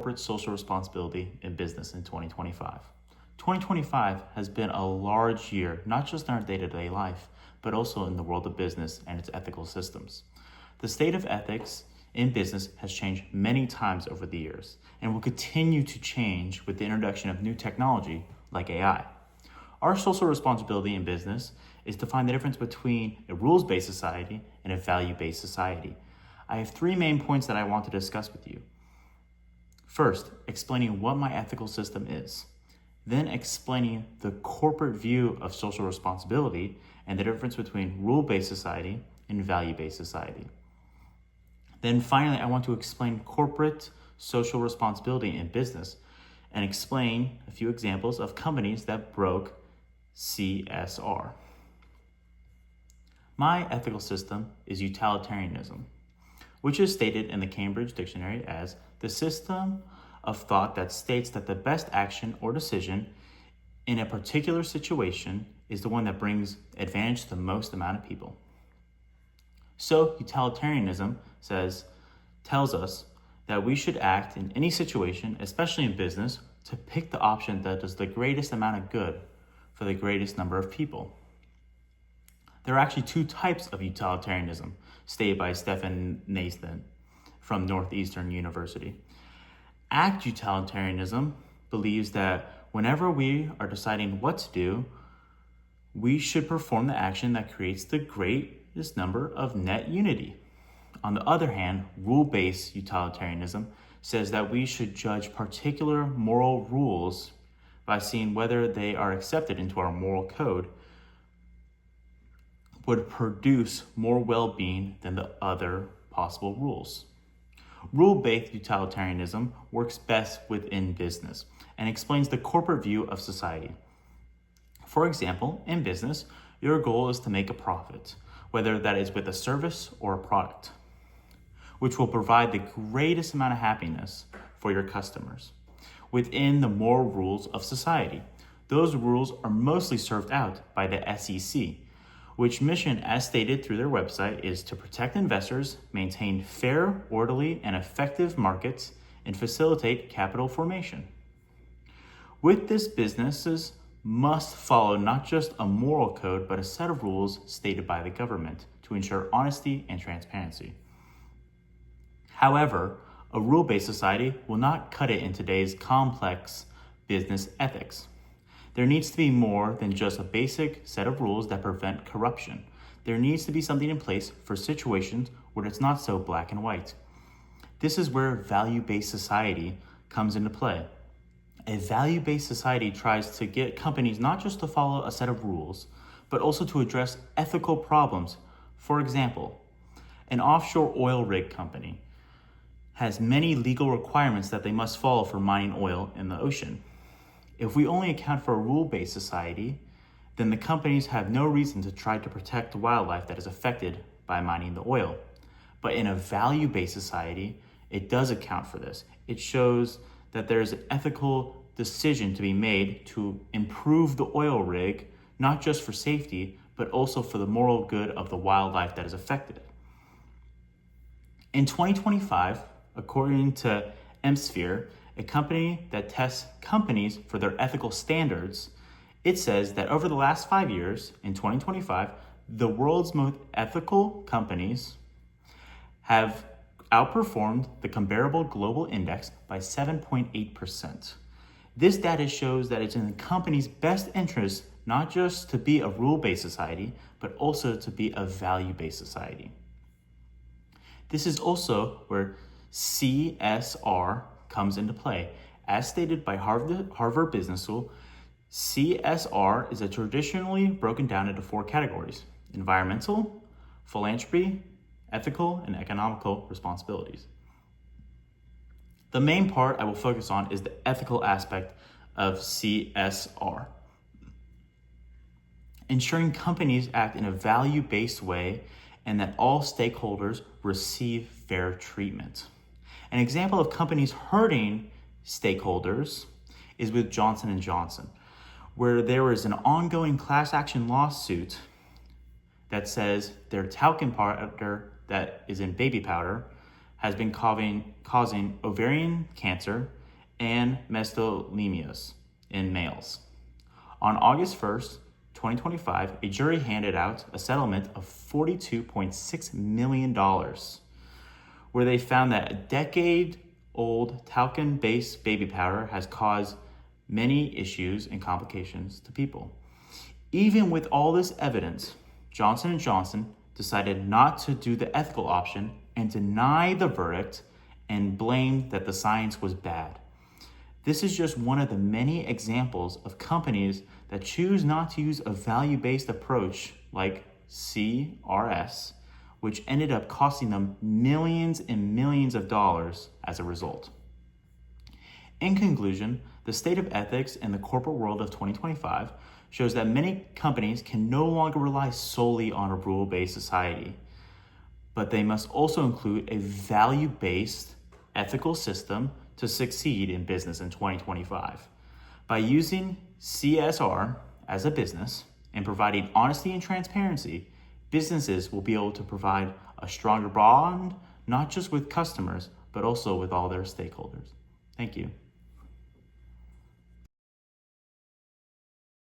corporate social responsibility in business in 2025. 2025 has been a large year, not just in our day-to-day life, but also in the world of business and its ethical systems. The state of ethics in business has changed many times over the years and will continue to change with the introduction of new technology like AI. Our social responsibility in business is to find the difference between a rules-based society and a value-based society. I have three main points that I want to discuss with you. First, explaining what my ethical system is. Then explaining the corporate view of social responsibility and the difference between rule-based society and value-based society. Then finally, I want to explain corporate social responsibility in business and explain a few examples of companies that broke CSR. My ethical system is utilitarianism, which is stated in the Cambridge Dictionary as the system of thought that states that the best action or decision in a particular situation is the one that brings advantage to the most amount of people. So utilitarianism tells us that we should act in any situation, especially in business, to pick the option that does the greatest amount of good for the greatest number of people. There are actually two types of utilitarianism, stated by Stephen Nathan from Northeastern University. ACT utilitarianism believes that whenever we are deciding what to do, we should perform the action that creates the greatest number of net unity. On the other hand, rule-based utilitarianism says that we should judge particular moral rules by seeing whether they are accepted into our moral code would produce more well-being than the other possible rules. Rule-based utilitarianism works best within business and explains the corporate view of society. For example, in business, your goal is to make a profit, whether that is with a service or a product, which will provide the greatest amount of happiness for your customers within the moral rules of society. Those rules are mostly served out by the SEC, which mission, as stated through their website, is to protect investors, maintain fair, orderly, and effective markets, and facilitate capital formation. With this, businesses must follow not just a moral code, but a set of rules stated by the government to ensure honesty and transparency. However, a rule-based society will not cut it in today's complex business ethics. There needs to be more than just a basic set of rules that prevent corruption. There needs to be something in place for situations where it's not so black and white. This is where value-based society comes into play. A value-based society tries to get companies not just to follow a set of rules, but also to address ethical problems. For example, an offshore oil rig company has many legal requirements that they must follow for mining oil in the ocean. If we only account for a rule-based society, then the companies have no reason to try to protect the wildlife that is affected by mining the oil. But in a value-based society, it does account for this. It shows that there's an ethical decision to be made to improve the oil rig, not just for safety, but also for the moral good of the wildlife that is affected. In 2025, according to Emsphere, a company that tests companies for their ethical standards, it says that over the last 5 years, in 2025, the world's most ethical companies have outperformed the comparable global index by 7.8%. This data shows that it's in the company's best interest not just to be a rule-based society, but also to be a value-based society. This is also where CSR comes into play. As stated by Harvard Business School, CSR is traditionally broken down into 4 categories: environmental, philanthropy, ethical, and economical responsibilities. The main part I will focus on is the ethical aspect of CSR. Ensuring companies act in a value-based way and that all stakeholders receive fair treatment. An example of companies hurting stakeholders is with Johnson & Johnson, where there is an ongoing class action lawsuit that says their talcum powder that is in baby powder has been causing ovarian cancer and mesothelioma in males. On August 1st, 2025, a jury handed out a settlement of $42.6 million, where they found that a decade-old talcum-based baby powder has caused many issues and complications to people. Even with all this evidence, Johnson & Johnson decided not to do the ethical option and deny the verdict and blamed that the science was bad. This is just one of the many examples of companies that choose not to use a value-based approach like CRS, which ended up costing them millions and millions of dollars as a result. In conclusion, the state of ethics in the corporate world of 2025 shows that many companies can no longer rely solely on a rule-based society, but they must also include a value-based ethical system to succeed in business in 2025. By using CSR as a business and providing honesty and transparency, businesses will be able to provide a stronger bond, not just with customers, but also with all their stakeholders. Thank you.